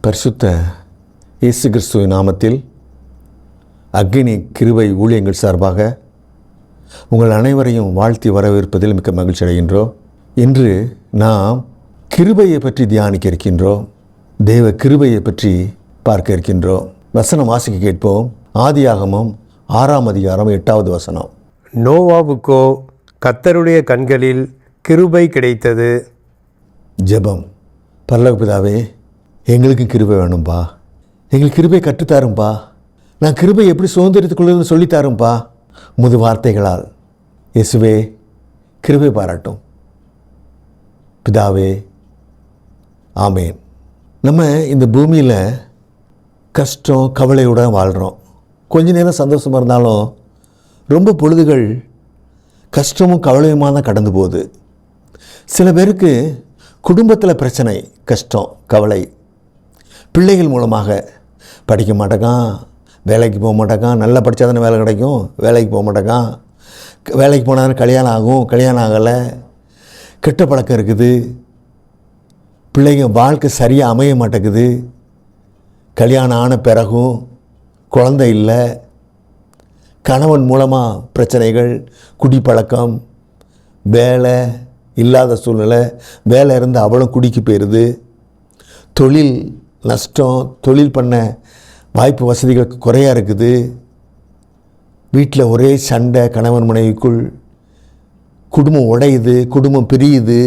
பரிசுத்த இயேசு கிறிஸ்துவின் நாமத்தில் அக்கினி கிருபை ஊழியங்கள் சார்பாக உங்கள் அனைவரையும் வாழ்த்தி வரவேற்பதில் மிக்க மகிழ்ச்சி அடைகின்றோம். இன்று நாம் கிருபையை பற்றி தியானிக்க இருக்கின்றோம். தேவ கிருபையை பற்றி பார்க்க இருக்கின்றோம். வசனம் வாசிக்க கேட்போம். ஆதியாகமம் 6ஆம் அதிகாரம் 8வது வசனம். நோவாவுக்கோ கர்த்தருடைய கண்களில் கிருபை கிடைத்தது. ஜெபம். பரலோக பிதாவே, எங்களுக்கும் கிருபை வேணும்பா. எங்களுக்கு கிருபை கற்றுத்தாரும்பா. நான் கிருபை எப்படி சுதந்திரத்துக் கொள்ளுன்னு சொல்லித்தாரும்பா. முது வார்த்தைகளால் இயேசுவே கிருபை பாராட்டும் பிதாவே. ஆமேன். நம்ம இந்த பூமியில் கஷ்டம் கவலையோடு வாழ்கிறோம். கொஞ்ச நேரம் சந்தோஷமாக இருந்தாலும் ரொம்ப பொழுதுகள் கஷ்டமும் கவலையுமாக தான் கடந்து போகுது. சில பேருக்கு குடும்பத்தில் பிரச்சனை, கஷ்டம், கவலை. பிள்ளைகள் மூலமாக படிக்க மாட்டேங்கான், வேலைக்கு போக மாட்டேங்கான். நல்லா படித்தா தானே வேலை கிடைக்கும், வேலைக்கு போக மாட்டேங்கான். வேலைக்கு போனால் கல்யாணம் ஆகும், கல்யாணம் ஆகலை. கெட்ட பழக்கம் இருக்குது. பிள்ளைங்க வாழ்க்கை சரியாக அமைய மாட்டேங்குது. கல்யாணம் ஆன பிறகும் குழந்தை இல்லை. கணவன் மூலமாக பிரச்சனைகள், குடிப்பழக்கம், வேலை இல்லாத சூழ்நிலை. வேலை இருந்து அவளும் குடிக்கு போயிடுது. தொழில் நஷ்டம், தொழில் பண்ண வாய்ப்பு வசதிகளுக்கு குறையாக இருக்குது. வீட்டில் ஒரே சண்டை, கணவன் மனைவிக்குள். குடும்பம் உடையுது, குடும்பம் பிரியுது.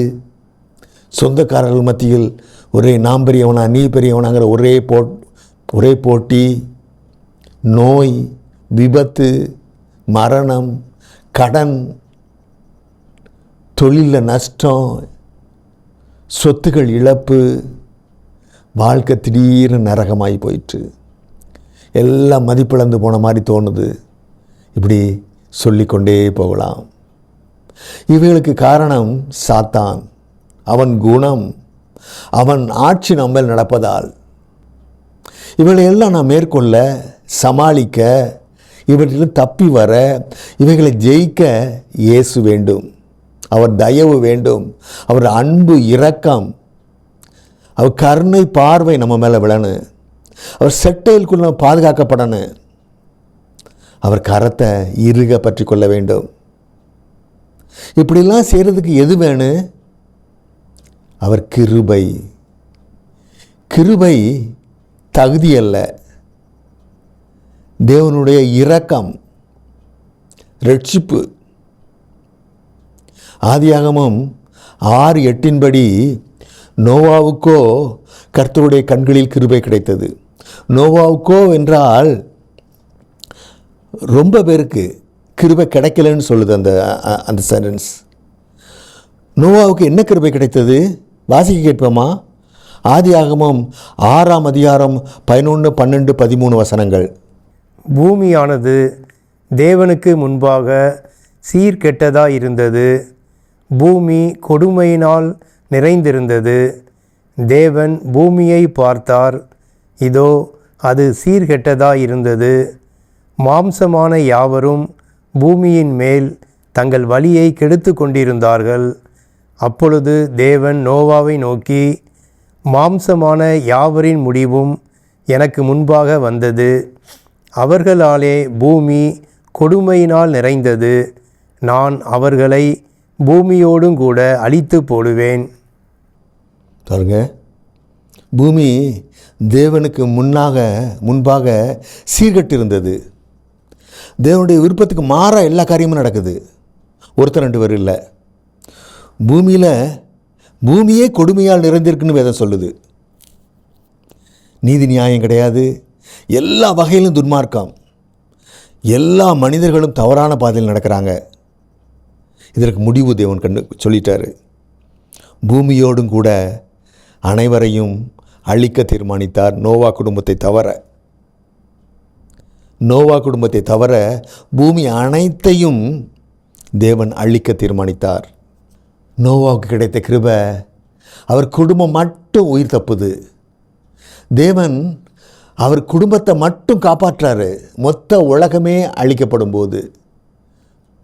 சொந்தக்காரர்கள் மத்தியில் ஒரே நான் பெரியவனா நீ பெரியவனாங்கிற ஒரே போட்டி. நோய், விபத்து, மரணம், கடன், தொழிலில் நஷ்டம், சொத்துக்கள் இழப்பு. வாழ்க்கை திடீர்னு நரகமாகி போயிட்டு எல்லாம் மதிப்பிழந்து போன மாதிரி தோணுது. இப்படி சொல்லிக்கொண்டே போகலாம். இவைகளுக்கு காரணம் சாத்தான், அவன் குணம், அவன் ஆட்சி நம்மேல் நடப்பதால். இவைகளை எல்லாம் நாம் மேற்கொள்ள, சமாளிக்க, இவற்றிலும் தப்பி வர, இவைகளை ஜெயிக்க இயேசு வேண்டும். அவர் தயவு வேண்டும். அவர் அன்பு, இரக்கம், அவர் கருணை பார்வை நம்ம மேலே விழணும். அவர் செட்டையில்குள்ள நம்ம பாதுகாக்கப்படணும். அவர் கரத்தை இறுக பற்றி கொள்ள வேண்டும். இப்படிலாம் செய்கிறதுக்கு எது வேணும்? அவர் கிருபை. கிருபை தகுதி அல்ல, தேவனுடைய இரக்கம், ரட்சிப்பு. ஆதியாகமம் 6:8 நோவாவுக்கோ கர்த்தருடைய கண்களில் கிருபை கிடைத்தது. நோவாவுக்கோ என்றால் ரொம்ப பேருக்கு கிருபை கிடைக்கலன்னு சொல்லுது அந்த சென்டென்ஸ். நோவாவுக்கு என்ன கிருபை கிடைத்தது? வாசிக்க கேட்போமா? ஆதியாகமம் 6ஆம் அதிகாரம் 11, 12, 13 வசனங்கள். பூமியானது தேவனுக்கு முன்பாக சீர்கெட்டதாயிருந்தது. பூமி கொடுமையினால் நிறைந்திருந்தது. தேவன் பூமியை பார்த்தார், இதோ அது சீர்கெட்டதாயிருந்தது. மாம்சமான யாவரும் பூமியின் மேல் தங்கள் வழியை கெடுத்து கொண்டிருந்தார்கள். அப்பொழுது தேவன் நோவாவை நோக்கி, மாம்சமான யாவரின் முடிவும் எனக்கு முன்பாக வந்தது. அவர்களாலே பூமி கொடுமையினால் நிறைந்தது. நான் அவர்களை பூமியோடும் கூட அழித்து போடுவேன். பாருங்க, பூமி தேவனுக்கு முன்பாக சீர்கட்டிருந்தது. தேவனுடைய விருப்பத்துக்கு மாறாக எல்லா காரியமும் நடக்குது. ஒருத்தர் 2 பேர் இல்லை. பூமியே கொடுமையால் நிறைந்திருக்குன்னு வேதம் சொல்லுது. நீதி நியாயம் கிடையாது. எல்லா வகையிலும் துன்மார்க்கம். எல்லா மனிதர்களும் தவறான பாதையில் நடக்கிறாங்க. இதற்கு முடிவு தேவன் சொல்லிட்டாரு. பூமியோடும் கூட அனைவரையும் அழிக்க தீர்மானித்தார், நோவா குடும்பத்தை தவிர பூமி அனைத்தையும் தேவன் அழிக்க தீர்மானித்தார். நோவாவுக்கு கிடைத்த கிருபை, அவர் குடும்பம் மட்டும் உயிர் தப்புது. தேவன் அவர் குடும்பத்தை மட்டும் காப்பாற்றாரு. மொத்த உலகமே அழிக்கப்படும் போது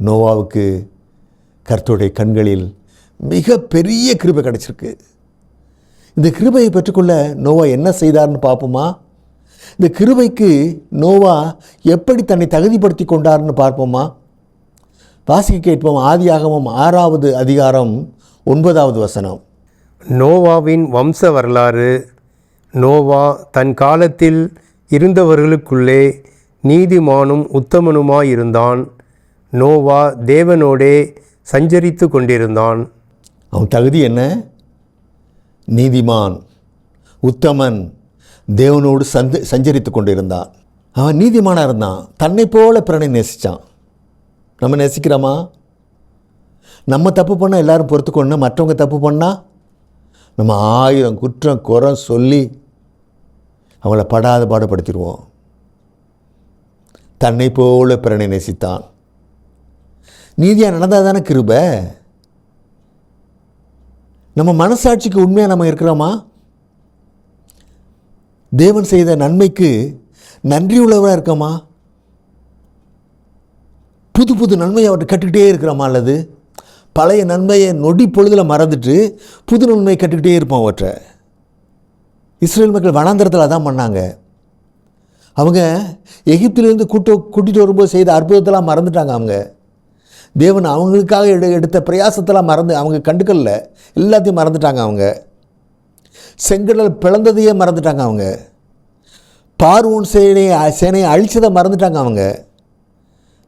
நோவாவுக்கு கர்த்தருடைய கண்களில் மிக பெரிய கிருபை கிடைச்சிருக்கு. இந்த கிருபையை பெற்றுக்கொள்ள நோவா என்ன செய்தார்னு பார்ப்போமா? இந்த கிருபைக்கு நோவா எப்படி தன்னை தகுதிப்படுத்தி கொண்டார்னு பார்ப்போமா? வாசிக்க கேட்போம். ஆதியாகமம் 6வது அதிகாரம் 9வது வசனம். நோவாவின் வம்ச வரலாறு. நோவா தன் காலத்தில் இருந்தவர்களுக்குள்ளே நீதிமானும் உத்தமனுமாயிருந்தான். நோவா தேவனோடே சஞ்சரித்து கொண்டிருந்தான். அவன் தகுதி என்ன? நீதிமான், உத்தமன், தேவனோடு சஞ்சரித்து கொண்டிருந்தான். அவன் நீதிமானாக இருந்தான். தன்னை போல பிறனை நேசித்தான். நம்ம நேசிக்கிறோமா? நம்ம தப்பு பண்ணால் எல்லாரும் பொறுத்துக்கொண்டு, மற்றவங்க தப்பு பண்ணால் நம்ம 1000 குற்றம் குறை சொல்லி அவங்கள படாத பாடுபடுத்திடுவோம். தன்னை போல பிறனை நேசித்தான். நீதியாக நடந்தால் தானே கிருபை. நம்ம மனசாட்சிக்கு உண்மையாக நம்ம இருக்கிறோமா? தேவன் செய்த நன்மைக்கு நன்றி உள்ளவராக இருக்கோமா? புது புது நன்மையை அவர்கிட்ட கற்றுக்கிட்டே இருக்கிறோமா? அல்லது பழைய நன்மையை நொடி பொழுதில் மறந்துட்டு புது நன்மையை கற்றுக்கிட்டே இருப்போம் அவற்றை. இஸ்ரேல் மக்கள் வனாந்தரத்தில் அதான் பண்ணாங்க. அவங்க எகிப்திலேருந்து கூட்டிகிட்டு வரும்போது செய்த அற்புதத்தெல்லாம் மறந்துட்டாங்க. அவங்க தேவன் அவங்களுக்காக எடுத்த பிரயாசத்தெல்லாம் மறந்து அவங்க கண்டுக்கல்ல, எல்லாத்தையும் மறந்துட்டாங்க. அவங்க செங்கடல் பிளந்ததையே மறந்துட்டாங்க. அவங்க பார்வோன் சேனையை அழிச்சதை மறந்துட்டாங்க. அவங்க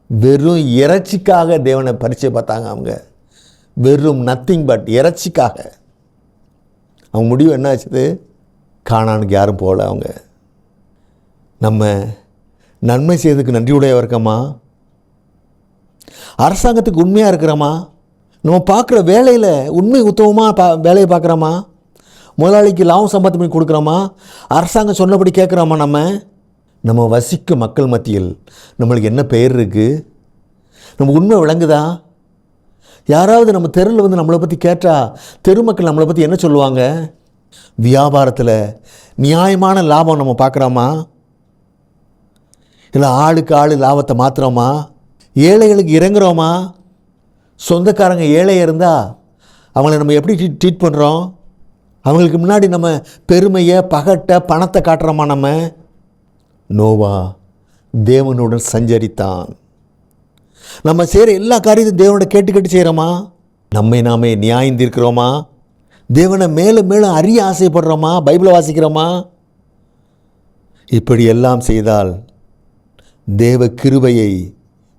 வெறும் இறைச்சிக்காக தேவனை பரிச்சை பார்த்தாங்க. அவங்க வெறும் நத்திங் பட் இறைச்சிக்காக. அவங்க முடிவு என்ன ஆச்சுது? கானானுக்கு யாரும் போகல. அவங்க நம்ம நன்மை செய்ததுக்கு நன்றியுடைய இருக்கமா? அரசாங்கத்துக்கு உண்மையாக இருக்கிறோமா? நம்ம பார்க்குற வேலையில் உண்மை உத்தமமாக வேலையை பார்க்குறோமா? முதலாளிக்கு லாபம் சம்பாத்தி பண்ணி கொடுக்குறோமா? அரசாங்கம் சொன்னபடி கேட்குறோமா? நம்ம வசிக்கும் மக்கள் மத்தியில் நம்மளுக்கு என்ன பெயர் இருக்குது? நம்ம உண்மை விளங்குதா? யாராவது நம்ம தெருவில் வந்து நம்மளை பற்றி கேட்டால் தெரு மக்கள் நம்மளை பற்றி என்ன சொல்லுவாங்க? வியாபாரத்தில் நியாயமான லாபம் நம்ம பார்க்குறோமா? இல்லை ஆளுக்கு ஆள் லாபத்தை மாற்றுறோமா? ஏழைகளுக்கு இறங்குறோமா? சொந்தக்காரங்க ஏழையாக இருந்தால் அவங்கள நம்ம எப்படி ட்ரீட் பண்ணுறோம்? அவங்களுக்கு முன்னாடி நம்ம பெருமையை, பகட்டை, பணத்தை காட்டுறோமா? நம்ம நோவா தேவனுடன் சஞ்சரித்தான். நம்ம செய்கிற எல்லா காரியத்தையும் தேவனோட கேட்டு செய்கிறோமா? நம்மை நாமே நியாயந்திருக்கிறோமா? தேவனை மேலும் மேலும் அறிய ஆசைப்படுறோமா? பைபிளை வாசிக்கிறோமா? இப்படி எல்லாம் செய்தால் தேவ கிருபையை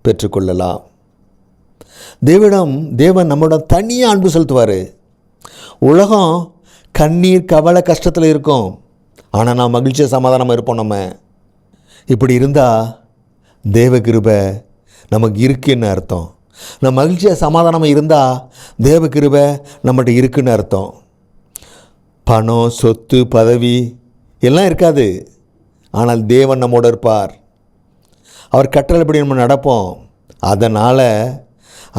பெற்றுக்கொள்ளலாம். தேவன் நம்மிடம் தனியாக அன்பு செலுத்துவார். உலகம் கண்ணீர், கவலை, கஷ்டத்தில் இருக்கும். ஆனால் நான் மகிழ்ச்சியாக சமாதானமாக இருப்போம். நம்ம இப்படி இருந்தால் தேவ கிருபை நமக்கு இருக்குன்னு அர்த்தம். நம்ம மகிழ்ச்சியாக சமாதானமாக இருந்தால் தேவ கிருபை நம்மகிட்ட இருக்குன்னு அர்த்தம். பணம், சொத்து, பதவி எல்லாம் இருக்காது. ஆனால் தேவன் நம்மோடு இருப்பார். அவர் கட்டளைப்படி நம்ம நடப்போம். அதனால்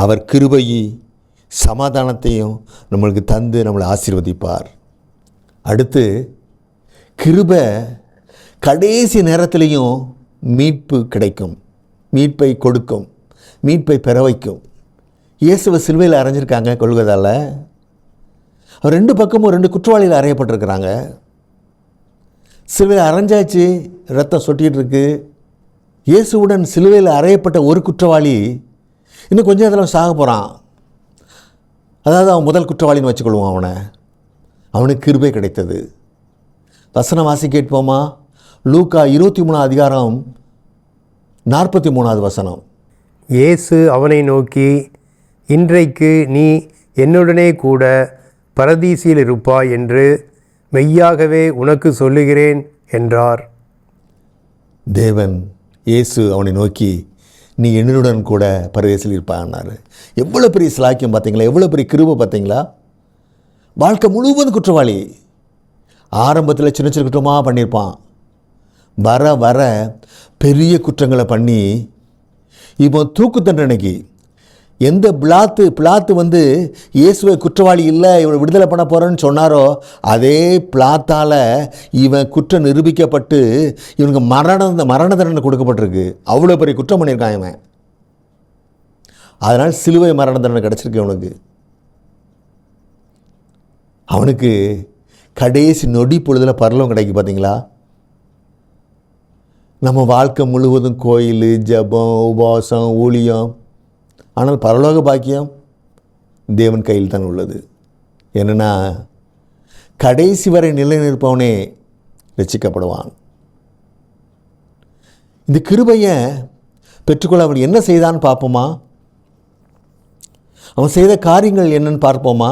அவர் கிருபையை, சமாதானத்தையும் நம்மளுக்கு தந்து நம்மளை ஆசீர்வதிப்பார். அடுத்து கிருபை கடைசி நேரத்திலையும் மீட்பு கிடைக்கும், மீட்பை கொடுக்கும், மீட்பை பெற வைக்கும். இயேசுவை சிலுவையில் அறைஞ்சிருக்காங்க கொல்கதாவில். அவர் 2 பக்கமும் 2 குற்றவாளிகள் அறையப்பட்டிருக்கிறாங்க. சிலுவையில் அரைஞ்சாச்சு, ரத்தம் சொட்டிகிட்டு இருக்கு. இயேசுவுடன் சிலுவையில் அறையப்பட்ட ஒரு குற்றவாளி இன்னும் கொஞ்சம் நேரத்தில் சாக போகிறான். அதாவது அவன் முதல் குற்றவாளின்னு வச்சுக்கொள்வோம். அவனுக்கு கிருபை கிடைத்தது. வசனம் வாசி கேட்போமா? லூக்கா 23 அதிகாரம் 43வது வசனம். இயேசு அவனை நோக்கி, இன்றைக்கு நீ என்னுடனே கூட பரதீசில் இருப்பாய் என்று மெய்யாகவே உனக்கு சொல்லுகிறேன் என்றார். தேவன் இயேசு அவனை நோக்கி, நீ என்னுடன் கூட பரதேசில் இருப்பான்னாரு. எவ்வளோ பெரிய சிலாக்கியம் பார்த்தீங்களா? எவ்வளோ பெரிய கிருபை பார்த்தீங்களா? வாழ்க்கை முழுவதும் குற்றவாளி. ஆரம்பத்தில் சின்ன சின்ன குற்றமாக பண்ணியிருப்பான். வர வர பெரிய குற்றங்களை பண்ணி இப்போ தூக்கு தண்டனைக்கு எந்த பிளாத்து வந்து இயேசுவை குற்றவாளி இல்லை, இவனை விடுதலை பண்ண போகிறேன்னு சொன்னாரோ அதே பிளாத்தால் இவன் குற்றம் நிரூபிக்கப்பட்டு இவனுக்கு மரண தண்டனை கொடுக்கப்பட்டிருக்கு. அவ்வளோ பெரிய குற்றம் பண்ணியிருக்கான் இவன். அதனால் சிலுவை மரண தண்டனை கிடச்சிருக்கு. அவனுக்கு கடைசி நொடி பொழுதில் பரலோகம் கிடைக்கும் பார்த்தீங்களா? நம்ம வாழ்க்கை முழுவதும் கோயில், ஜெபம், உபவாசம், ஊழியம், ஆனால் பரலோக பாக்கியம் தேவன் கையில் தான் உள்ளது. என்னென்னா கடைசி வரை நிலைநிற்பவனே ரட்சிக்கப்படுவான். இந்த கிருபையை பெற்றுக்கொள்ள அவன் என்ன செய்தான்னு பார்ப்போமா? அவன் செய்த காரியங்கள் என்னன்னு பார்ப்போமா?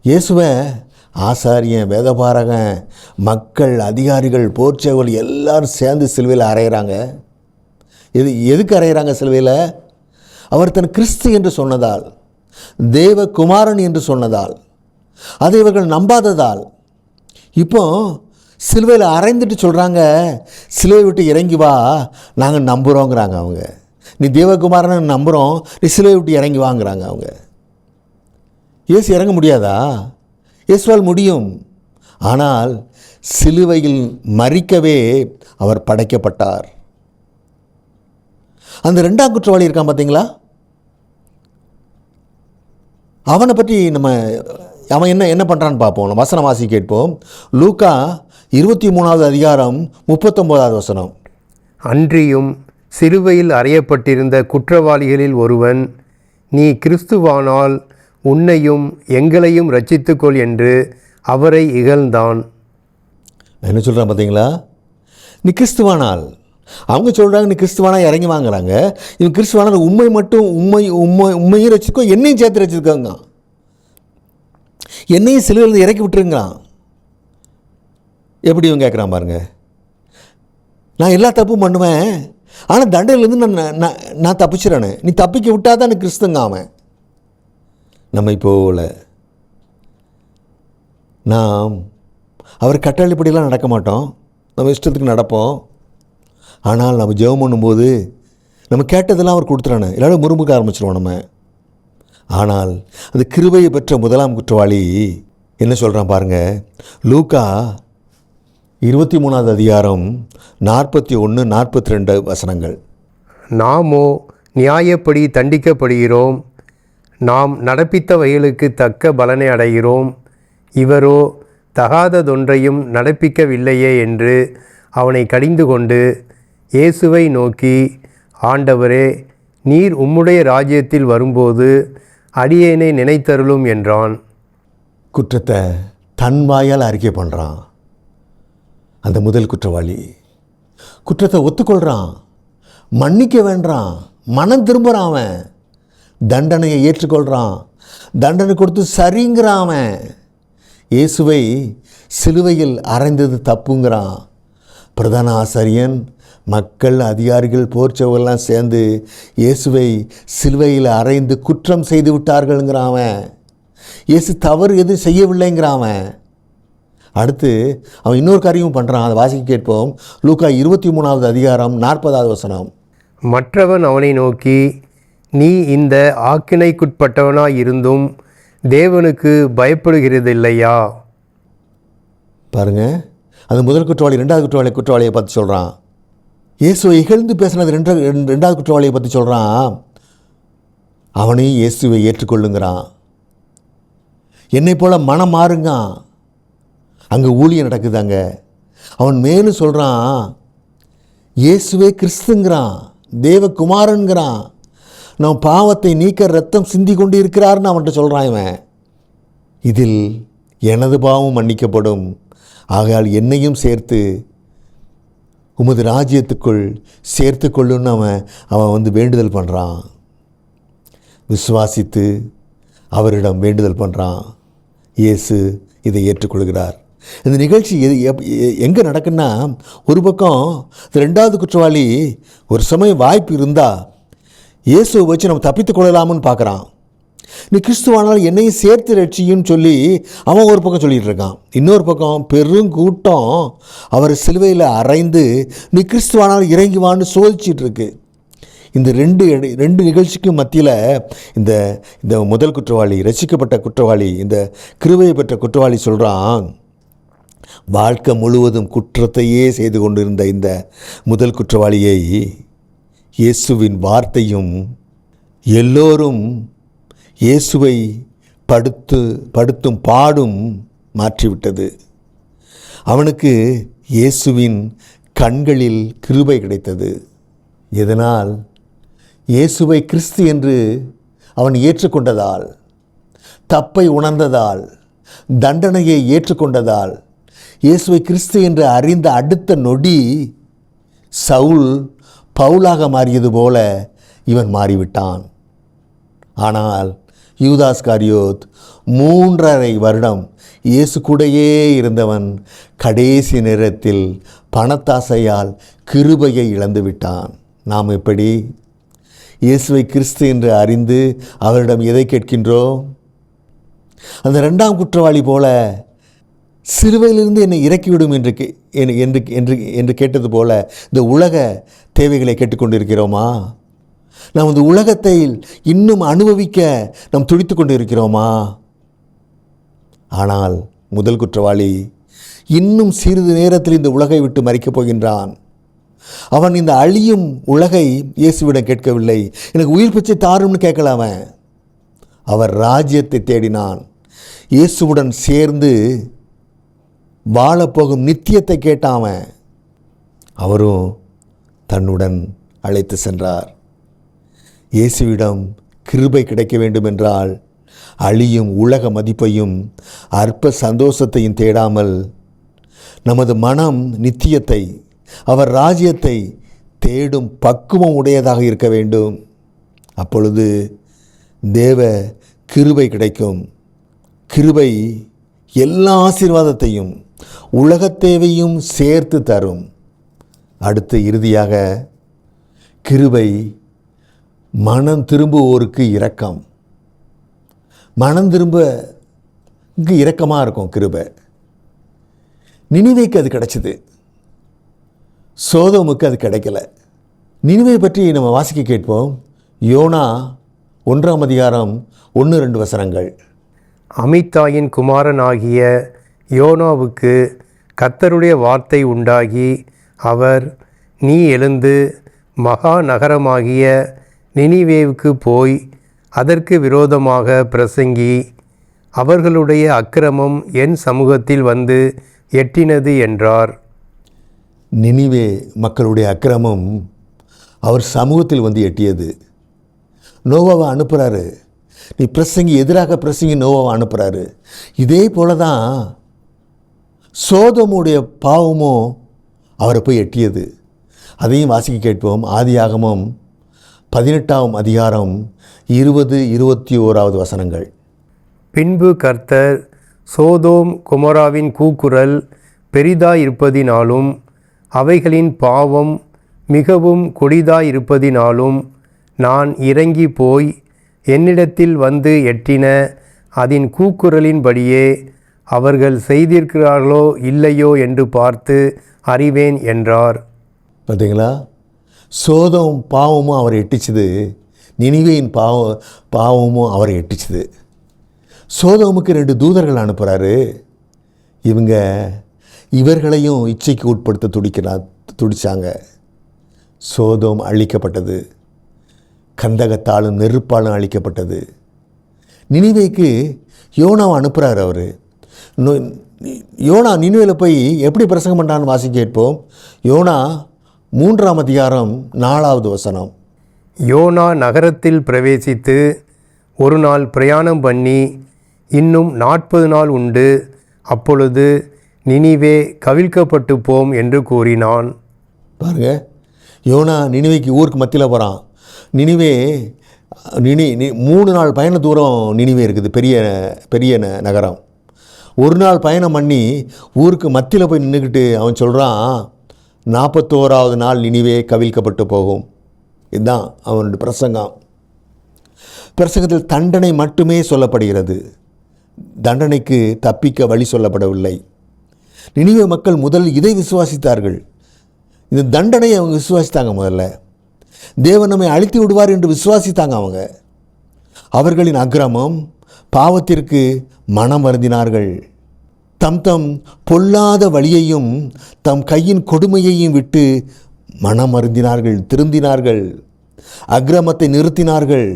இயேசுவை ஆசாரியன், வேதபாரகன், மக்கள், அதிகாரிகள், போர்ச்சவர்கள் எல்லாரும் சேர்ந்து சிலுவையில் அறையிறாங்க. எதுக்கு அறையிறாங்க சிலுவையில்? அவர் தன் கிறிஸ்து என்று சொன்னதால், தேவகுமாரன் என்று சொன்னதால், அதை இவர்கள் நம்பாததால் இப்போ சிலுவையில் அறைந்துட்டு சொல்கிறாங்க, சிலுவை விட்டு இறங்கி வா, நாங்கள் நம்புகிறோங்கிறாங்க அவங்க. நீ தேவகுமாரன் நம்புகிறோம், நீ சிலுவை விட்டு இறங்கி வாங்கிறாங்க அவங்க. இயேசு இறங்க முடியாதா? இயேசுவால் முடியும். ஆனால் சிலுவையில் மரிக்கவே அவர் படைக்கப்பட்டார். அந்த 2ஆம் குற்றவாளி இருக்கான் பார்த்தீங்களா? அவனை பற்றி அவன் என்ன பண்ணுறான்னு பார்ப்போம். வசனம் வாசி கேட்போம். லூக்கா 23வது அதிகாரம் 39வது வசனம். அன்றியும் சிலுவையில் அறையப்பட்டிருந்த குற்றவாளிகளில் ஒருவன், நீ கிறிஸ்துவானால் உன்னையும் எங்களையும் இரட்சித்துக்கொள் என்று அவரை இகழ்ந்தான். என்ன சொல்கிறான் பார்த்தீங்களா? நீ கிறிஸ்துவானால், அவங்க சொல்கிறாங்க நீ கிறிஸ்துவானா இறங்கி வாங்குறாங்க. இவன் கிறிஸ்துவானால் உண்மையும் ரசிக்கோ, என்னையும் சேர்த்து ரசிச்சுக்கோங்க, என்னையும் சிலுவையில் இறக்கி விட்டுருங்கிறான். எப்படி இவன் கேட்குறான் பாருங்க. நான் எல்லா தப்பும் பண்ணுவேன், ஆனால் தண்டையிலேருந்து நான் தப்பிச்சிடறேன்னு, நீ தப்பிக்க விட்டாதான் எனக்கு கிறிஸ்துங்க. அவன் நம்மை போல நாம் அவர் கட்டளைப்படியெல்லாம் நடக்க மாட்டோம், நம்ம இஷ்டத்துக்கு நடப்போம். ஆனால் நம்ம ஜெபம் பண்ணும்போது நம்ம கேட்டதெல்லாம் அவர் கொடுத்துறானு, எல்லாரும் முறுமுக்க ஆரம்பிச்சிடுவோம் நம்ம. ஆனால் அந்த கிருபையை பெற்ற முதலாம் குற்றவாளி என்ன சொல்கிறான் பாருங்கள். லூக்கா 23வது அதிகாரம் 41, 42 வசனங்கள். நாமோ நியாயப்படி தண்டிக்கப்படுகிறோம், நாம் நடப்பித்த வயலுக்கு தக்க பலனை அடைகிறோம், இவரோ தகாததொன்றையும் நடப்பிக்கவில்லையே என்று அவனை கடிந்து கொண்டு இயேசுவை நோக்கி, ஆண்டவரே, நீர் உம்முடைய ராஜ்யத்தில் வரும்போது அடியேனை நினைத்தருளும் என்றான். குற்றத்தை தன் வாயால் அறிக்கை பண்ணுறான் அந்த முதல் குற்றவாளி. குற்றத்தை ஒத்துக்கொள்கிறான், மன்னிக்க வேண்டான், மனம் திரும்புகிறான். அவன் தண்டனையை ஏற்றுக்கொள்கிறான், தண்டனை கொடுத்து சரிங்கிறான். அவன் இயேசுவை சிலுவையில் அறைந்தது தப்புங்கிறான். பிரதான ஆசாரியன், மக்கள், அதிகாரிகள், போர்ச்சவர்கள்லாம் சேர்ந்து இயேசுவை சிலுவையில் அறைந்து குற்றம் செய்து விட்டார்கள்ங்கிறான். அவன் இயேசு தவறு எதுவும் செய்யவில்லைங்கிறான். அவன் அடுத்து அவன் இன்னொரு காரியமும் பண்ணுறான். அதை வாசிக்க கேட்போம். லூக்கா 23வது அதிகாரம் 40வது வசனம். மற்றவன் அவனை நோக்கி, நீ இந்த ஆக்கினைக்குட்பட்டவனாய் இருந்தும் தேவனுக்கு பயப்படுகிறதில்லையா? பாருங்க, அது முதல் குற்றவாளி 2வது குற்றவாளியை பற்றி சொல்கிறான். இயேசுவை இகழ்ந்து பேசினது 2வது குற்றவாளியை பற்றி சொல்கிறான். அவனையும் இயேசுவை ஏற்றுக்கொள்ளுங்கிறான். என்னை போல் மனம் மாறுங்க. அங்கே ஊழியம் நடக்குதாங்க. அவன் மேலும் சொல்கிறான், இயேசுவே கிறிஸ்துங்கிறான், தேவகுமாரன்கிறான், நம் பாவத்தை நீக்க ரத்தம் சிந்தி கொண்டு இருக்கிறார்னு அவன்கிட்ட சொல்கிறான். இவன் இதில் எனது பாவம் மன்னிக்கப்படும், ஆகையால் என்னையும் சேர்த்து உமது ராஜ்யத்துக்குள் சேர்த்து கொள்ளுன்னு அவன் வேண்டுதல் பண்ணுறான். விசுவாசித்து அவரிடம் வேண்டுதல் பண்ணுறான். இயேசு இதை ஏற்றுக்கொள்கிறார். இந்த நிகழ்ச்சி எங்கே நடக்குன்னா, ஒரு பக்கம் 2வது குற்றவாளி ஒரு சமயம் வாய்ப்பு இருந்தால் இயேசுவை வச்சு நம்ம தப்பித்து கொள்ளலாம்னு பார்க்குறான். நீ கிறிஸ்துவானால் என்னையும் சேர்த்து ரட்சியும் சொல்லி அவன் ஒரு பக்கம் சொல்லிகிட்டு இருக்கான். இன்னொரு பக்கம் பெருங்கூட்டம் அவர் சிலுவையில் அறைந்து நீ கிறிஸ்துவானால் இறங்கி வான்னு சோதிச்சிட்டு இருக்கு. இந்த ரெண்டு நிகழ்ச்சிக்கும் மத்தியில் இந்த முதல் குற்றவாளி, ரட்சிக்கப்பட்ட குற்றவாளி, இந்த கிருபையை பெற்ற குற்றவாளி சொல்கிறான், வாழ்க்கை முழுவதும் குற்றத்தையே செய்து கொண்டிருந்த இந்த முதல் குற்றவாளியை இயேசுவின் வார்த்தையும் எல்லோரும் இயேசுவை படுத்தும் பாடும் மாற்றிவிட்டது. அவனுக்கு இயேசுவின் கண்களில் கிருபை கிடைத்தது. இதனால் இயேசுவை கிறிஸ்து என்று அவன் ஏற்றுக்கொண்டதால், தப்பை உணர்ந்ததால், தண்டனையை ஏற்றுக்கொண்டதால், இயேசுவை கிறிஸ்து என்று அறிந்த அடுத்த நொடி சவுல் பவுலாக மாறியது போல இவன் மாறிவிட்டான். ஆனால் யூதாஸ்காரியோத் 3.5 வருடம் இயேசு கூடயே இருந்தவன் கடைசி நேரத்தில் பணத்தாசையால் கிருபையை இழந்து விட்டான். நாம் எப்படி இயேசுவை கிறிஸ்து என்று அறிந்து அவரிடம் எதை கேட்கின்றோம்? அந்த 2ஆம் குற்றவாளி போல சிலுவையிலிருந்து என்னை இறக்கிவிடும் என்று கேட்டது போல இந்த உலக தேவைகளை கேட்டுக்கொண்டிருக்கிறோமா? நாம் இந்த உலகத்தை இன்னும் அனுபவிக்க நாம் துடித்து கொண்டு இருக்கிறோமா? ஆனால் முதல் குற்றவாளி இன்னும் சிறிது நேரத்தில் இந்த உலகை விட்டு மரிக்கப் போகின்றான். அவன் இந்த அழியும் உலகை இயேசுவிடம் கேட்கவில்லை. எனக்கு உயிர் பிச்சை தாரும்னு கேட்கல. அவர் ராஜ்யத்தை தேடினான். இயேசுவுடன் சேர்ந்து வாழப்போகும் நித்தியத்தை கேட்டான். அவரும் தன்னுடன் அழைத்து சென்றார். இயேசுவிடம் கிருபை கிடைக்க வேண்டும் என்றால் அழியும் உலக மதிப்பையும் அற்ப சந்தோஷத்தையும் தேடாமல் நமது மனம் நித்தியத்தை, அவர் ராஜ்யத்தை தேடும் பக்குவம் உடையதாக இருக்க வேண்டும். அப்பொழுது தேவ கிருபை கிடைக்கும். கிருபை எல்லா ஆசீர்வாதத்தையும் உலகத் தேவையும் சேர்த்து தரும். அடுத்து இறுதியாக கிருபை மனம் திரும்புவோருக்கு இரக்கம். மனம் திரும்ப இரக்கமாக இருக்கும் கிருபை. நினிவேக்கு அது கிடைச்சிது, சோதோமுக்கு அது கிடைக்கல. நினிவே பற்றி நம்ம வாசிக்க கேட்போம். யோனா 1ஆம் அதிகாரம் 1-2 வசனங்கள். அமித்தாயின் குமாரனாகிய யோனாவுக்கு கர்த்தருடைய வார்த்தை உண்டாகி, அவர், நீ எழுந்து மகா நகரமாகிய நினிவேவுக்கு போய் அதற்கு விரோதமாக பிரசங்கி, அவர்களுடைய அக்கிரமம் என் சமூகத்தில் வந்து எட்டினது என்றார். நினிவே மக்களுடைய அக்கிரமம் அவர் சமூகத்தில் வந்து எட்டியது. நோவாவை அனுப்புகிறாரு. நீ பிரசங்கி, எதிராக பிரசங்கி நோவாவை அனுப்புகிறாரு. இதே போல தான் சோதோமுடைய பாவமும் அவரை போய் எட்டியது. அதையும் வாசிக்க கேட்போம். ஆதியாகமம் 18ஆம் அதிகாரம் 20-21 வசனங்கள். பின்பு கர்த்தர் சோதோம் குமராவின் கூக்குரல் பெரிதாயிருப்பதினாலும் அவைகளின் பாவம் மிகவும் கொடிதாயிருப்பதினாலும் நான் இறங்கி போய் என்னிடத்தில் வந்து எட்டின அதன் கூக்குரலின்படியே அவர்கள் செய்திருக்கிறார்களோ இல்லையோ என்று பார்த்து அறிவேன் என்றார். பார்த்தீங்களா? சோதோம் பாவமும் அவரை எட்டிச்சுது, நினிவேயின் பாவமும் அவரை எட்டிச்சுது. சோதோமுக்கு 2 தூதர்கள் அனுப்புகிறாரு. இவர்களையும் இச்சைக்கு உட்படுத்த துடிச்சாங்க. சோதோம் அழிக்கப்பட்டது, கந்தகத்தாலும் நெருப்பாலும் அழிக்கப்பட்டது. நினிவேக்கு யோனாவை அனுப்புகிறார். அவர் யோனா நினிவேல போய் எப்படி பிரசங்கம் பண்ணான்னு வாசிக்க கேட்போம். யோனா 3ஆம் அதிகாரம் 4வது வசனம். யோனா நகரத்தில் பிரவேசித்து ஒரு நாள் பிரயாணம் பண்ணி இன்னும் 40 நாள் உண்டு, அப்பொழுது நினிவே கவிழ்க்கப்பட்டு போம் என்று கூறினான். பாருங்க, யோனா நினிவேக்கு ஊருக்கு மத்தியில் போகிறான். நினிவே 3 நாள் பயண தூரம் நினிவே இருக்குது. பெரிய நகரம். ஒரு நாள் பயணம் பண்ணி ஊருக்கு மத்தியில் போய் நின்றுக்கிட்டு அவன் சொல்கிறான், 41வது நாள் நினிவே கவிழ்க்கப்பட்டு போகும். இதுதான் அவனுடைய பிரசங்கத்தில் தண்டனை மட்டுமே சொல்லப்படுகிறது. தண்டனைக்கு தப்பிக்க வழி சொல்லப்படவில்லை. நினிவே மக்கள் முதல் இதை விசுவாசித்தார்கள். இந்த தண்டனையை அவங்க விசுவாசித்தாங்க. முதல்ல தேவன் நம்மை அழித்து விடுவார் என்று விசுவாசித்தாங்க. அவர்களின் அக்கிரமம் பாவத்திற்கு மனம் வருந்தினார்கள். தம் பொல்லாத வழியையும் தம் கையின் கொடுமையையும் விட்டு மனம் வருந்தினார்கள், திருந்தினார்கள், அக்கிரமத்தை நிறுத்தினார்கள்.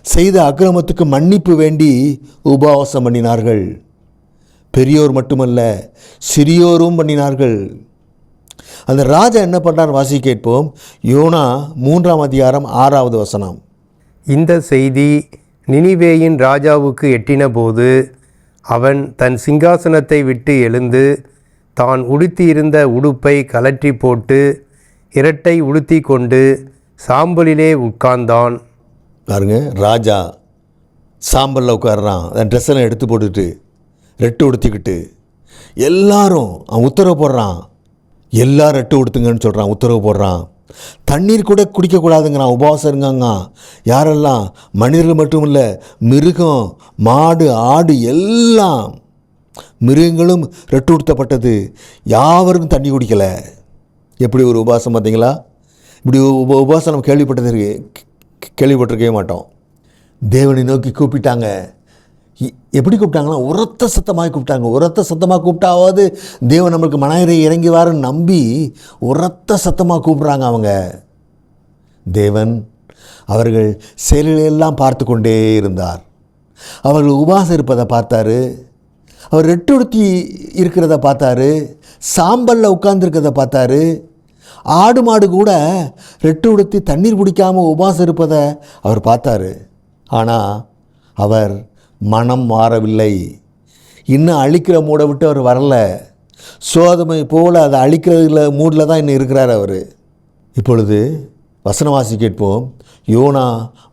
செய்த அக்கிரமத்துக்கு மன்னிப்பு வேண்டி உபவாசம் பண்ணினார்கள். பெரியோர் மட்டுமல்ல, சிறியோரும் பண்ணினார்கள். அந்த ராஜா என்ன பண்ணார் வாசி கேட்போம். யோனா 3ஆம் அதிகாரம் 6வது வசனம். இந்த செய்தி நினிவேயின் ராஜாவுக்கு எட்டினபோது அவன் தன் சிங்காசனத்தை விட்டு எழுந்து தான் உடுத்தியிருந்த உடுப்பை கலற்றி போட்டு இரட்டை உடுத்தி கொண்டு சாம்பலிலே உட்கார்ந்தான். பாருங்க, ராஜா சாம்பலில் உட்கார்றான். அந்த ட்ரெஸ்ஸெல்லாம் எடுத்து போட்டுட்டு ரெட்டு உடுத்திக்கிட்டு எல்லாரும் அவன் உத்தரவு போடுறான். எல்லாரும் ரெட்டு உடுத்துங்கன்னு சொல்கிறான், உத்தரவு போடுறான். தண்ணீர் கூட குடிக்கக்கூடாதுங்கிறான், உபவாசம் இருங்காங்க. யாரெல்லாம்? மனிதர்கள் மட்டும் இல்லை, மிருகம், மாடு, ஆடு எல்லாம் மிருகங்களும் ரெட்டு உடுத்தப்பட்டது. யாவருக்கும் தண்ணி குடிக்கலை. எப்படி ஒரு உபவாசம் பார்த்தீங்களா? இப்படி உபவாசம் நம்ம கேள்விப்பட்டிருக்கவே மாட்டோம். தேவனை நோக்கி கூப்பிட்டாங்க. எப்படி கூப்பிட்டாங்கன்னா, உரத்த சத்தமாக கூப்பிட்டாங்க. உரத்த சத்தமாக கூப்பிட்டாவது தேவன் நம்மளுக்கு மனதிலே இறங்கி வாருன்னு நம்பி உரத்த சத்தமாக கூப்பிட்றாங்க அவங்க. தேவன் அவர்கள் செயல்களெல்லாம் பார்த்து கொண்டே இருந்தார். அவர்கள் உபவாசம் இருப்பதை பார்த்தாரு. அவர் ரெட்டுடுத்தி இருக்கிறத பார்த்தாரு. சாம்பலில் உட்கார்ந்துருக்கிறத பார்த்தாரு. ஆடு மாடு கூட ரெட்டு உடுத்தி தண்ணீர் குடிக்காமல் உபவாசம் இருப்பதை அவர் பார்த்தாரு. ஆனால் அவர் மனம் மாறவில்லை. இன்னும் அழிக்கிற மூடை விட்டு அவர் வரல. சோதமை போல் அதை அழிக்கிறதுல மூடில் தான் இன்னும் இருக்கிறார் அவர். இப்பொழுது வசனவாசி கேட்போம். யோனா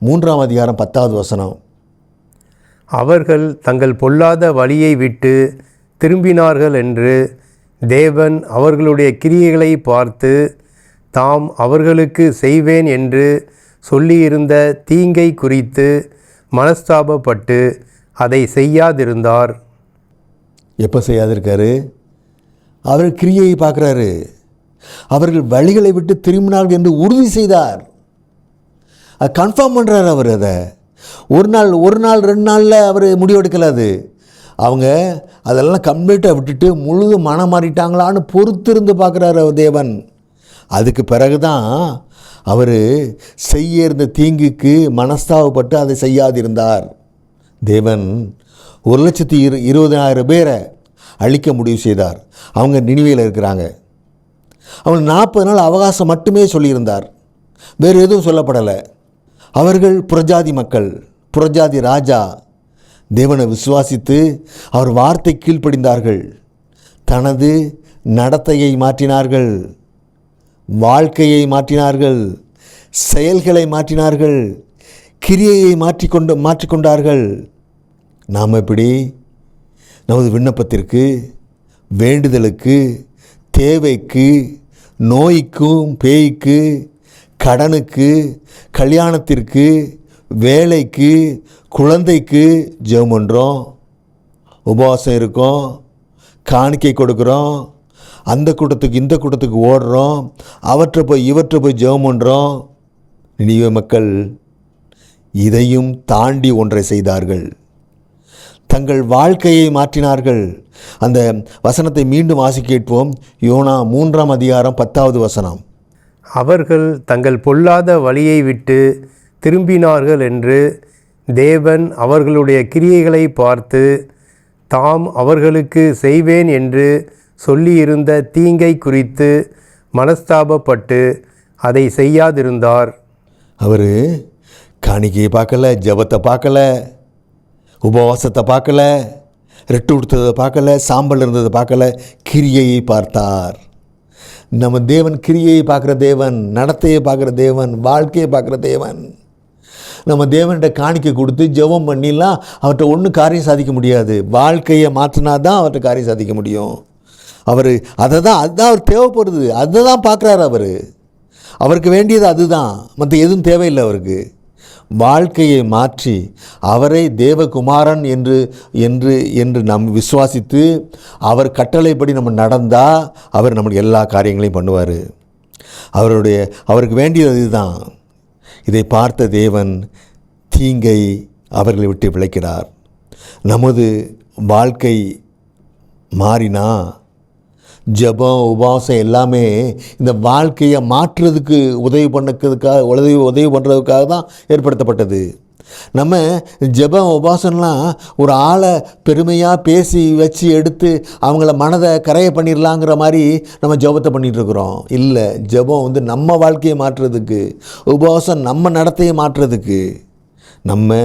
3ஆம் அதிகாரம் 10வது வசனம். அவர்கள் தங்கள் பொல்லாத வழியை விட்டு திரும்பினார்கள் என்று தேவன் அவர்களுடைய கிரியைகளை பார்த்து தாம் அவர்களுக்கு செய்வேன் என்று சொல்லியிருந்த தீங்கை குறித்து மனஸ்தாபப்பட்டு அதை செய்யாதிருந்தார். எப்போ செய்யாதிருக்காரு? அவர் கிரியையை பார்க்குறாரு. அவர்கள் வழிகளை விட்டு திரும்பினார்கள் என்று உறுதி செய்தார். அது கன்ஃபார்ம் பண்ணுறாரு அவர். அதை ஒரு நாள் 2 நாளில் அவர் முடிவெடுக்கலாது. அவங்க அதெல்லாம் கம்ப்ளீட்டாக விட்டுட்டு முழுதும் மனம் மாறிட்டாங்களான்னு பொறுத்திருந்து பார்க்குறாரு அவர் தேவன். அதுக்கு பிறகு தான் அவர் செய்ய இருந்த தீங்குக்கு மனஸ்தாபப்பட்டு அதை செய்யாதிருந்தார். தேவன் 1,20,000 பேரை அழிக்க முடிவு செய்தார். அவங்க நினிவேயில் இருக்கிறாங்க. அவங்க 40 நாள் அவகாசம் மட்டுமே சொல்லியிருந்தார். வேறு எதுவும் சொல்லப்படலை. அவர்கள் புறஜாதி மக்கள், புறஜாதி ராஜா. தேவனை விசுவாசித்து அவர் வார்த்தை கீழ்ப்படிந்தார்கள். தனது நடத்தையை மாற்றினார்கள், வாழ்க்கையை மாற்றினார்கள், செயல்களை மாற்றினார்கள், கிரியையை மாற்றிக்கொண்டார்கள். நாம் எப்படி நமது விண்ணப்பத்திற்கு, வேண்டுதலுக்கு, தேவைக்கு, நோய்க்கும், பேய்க்கு, கடனுக்கு, கல்யாணத்திற்கு, வேலைக்கு, குழந்தைக்கு ஜெபம் பண்ணுறோம், உபவாசம் இருக்கோம், காணிக்கை கொடுக்குறோம், அந்த கூட்டத்துக்கு இந்த கூட்டத்துக்கு ஓடுறோம், இவற்றை போய் ஜெபம் பண்ணுறோம். நினிவே மக்கள் இதையும் தாண்டி ஒன்றை செய்தார்கள். தங்கள் வாழ்க்கையை மாற்றினார்கள். அந்த வசனத்தை மீண்டும் வாசி கேட்போம். யோனா 3ஆம் அதிகாரம் 10வது வசனம். அவர்கள் தங்கள் பொல்லாத வழியை விட்டு திரும்பினார்கள் என்று தேவன் அவர்களுடைய கிரியைகளை பார்த்து தாம் அவர்களுக்கு செய்வேன் என்று சொல்லியிருந்த தீங்கை குறித்து மனஸ்தாபப்பட்டு அதை செய்யாதிருந்தார். அவர் காணிக்கையை பார்க்கல, ஜெபத்தை பார்க்கல, உபவாசத்தை பார்க்கல, ரெட்டு உடுத்ததை பார்க்கல, சாம்பல் இருந்ததை பார்க்கல, கிரியையை பார்த்தார். நம்ம தேவன் கிரியையை பார்க்குற தேவன், நடத்தையை பார்க்குற தேவன், வாழ்க்கையை பார்க்குற தேவன். நம்ம தேவன்கிட்ட காணிக்கை கொடுத்து ஜெபம் பண்ணிலாம் அவர்கிட்ட ஒன்றும் காரியம் சாதிக்க முடியாது. வாழ்க்கையை மாற்றினா தான் அவர்கிட்ட காரியம் சாதிக்க முடியும். அதுதான் அவர் தேவைப்படுது, அதை தான் பார்க்குறாரு. அவருக்கு வேண்டியது அதுதான், மற்ற எதுவும் தேவையில்லை அவருக்கு. வாழ்க்கையை மாற்றி அவரை தேவகுமாரன் என்று நாம் விசுவாசித்து அவர் கட்டளைப்படி நம்ம நடந்தால் அவர் நம்மளுக்கு எல்லா காரியங்களையும் பண்ணுவார். அவருக்கு வேண்டியது அதுதான். இதை பார்த்த தேவன் தீங்கை அவர்களை விட்டு விலக்கிறார். நமது வாழ்க்கை மாறினா ஜெபம், உபவாசம் எல்லாமே இந்த வாழ்க்கையை மாற்றுறதுக்கு உதவி பண்ணுறதுக்காக தான் ஏற்படுத்தப்பட்டது. நம்ம ஜெபம் உபாசனலாம் ஒரு ஆளை பெருமையாக பேசி வச்சு எடுத்து அவங்கள மனதை கரைய பண்ணிடலாங்கிற மாதிரி நம்ம ஜெபத்தை பண்ணிகிட்ருக்குறோம். இல்லை, ஜெபம் வந்து நம்ம வாழ்க்கையை மாற்றுறதுக்கு, உபவாசம் நம்ம நடத்தையை மாற்றுறதுக்கு, நம்ம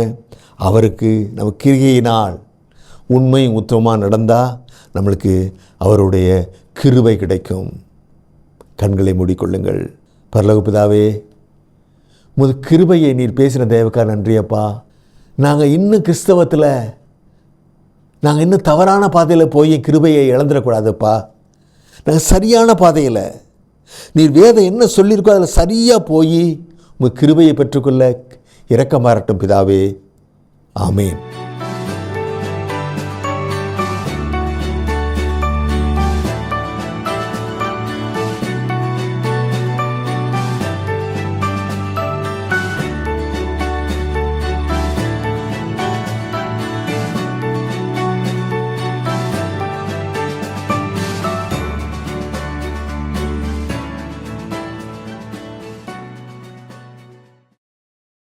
அவருக்கு நம்ம கிரியினால் உண்மை உத்தமமாக நடந்தால் நம்மளுக்கு அவருடைய கிருபை கிடைக்கும். கண்களை மூடிக்கொள்ளுங்கள். பரலோக பிதாவே, முது கிருபையை நீர் பேசின தேவக்கா நன்றியப்பா. நாங்கள் இன்னும் கிறிஸ்தவத்தில் நாங்கள் இன்னும் தவறான பாதையில் போய் கிருபையை இழந்துடக்கூடாதுப்பா. நாங்கள் சரியான பாதையில் நீர் வேதம் என்ன சொல்லியிருக்கோ அதில் சரியாக போய் உங்கள் கிருபையை பெற்றுக்கொள்ள இரக்கமாறட்டும் பிதாவே. ஆமேன்.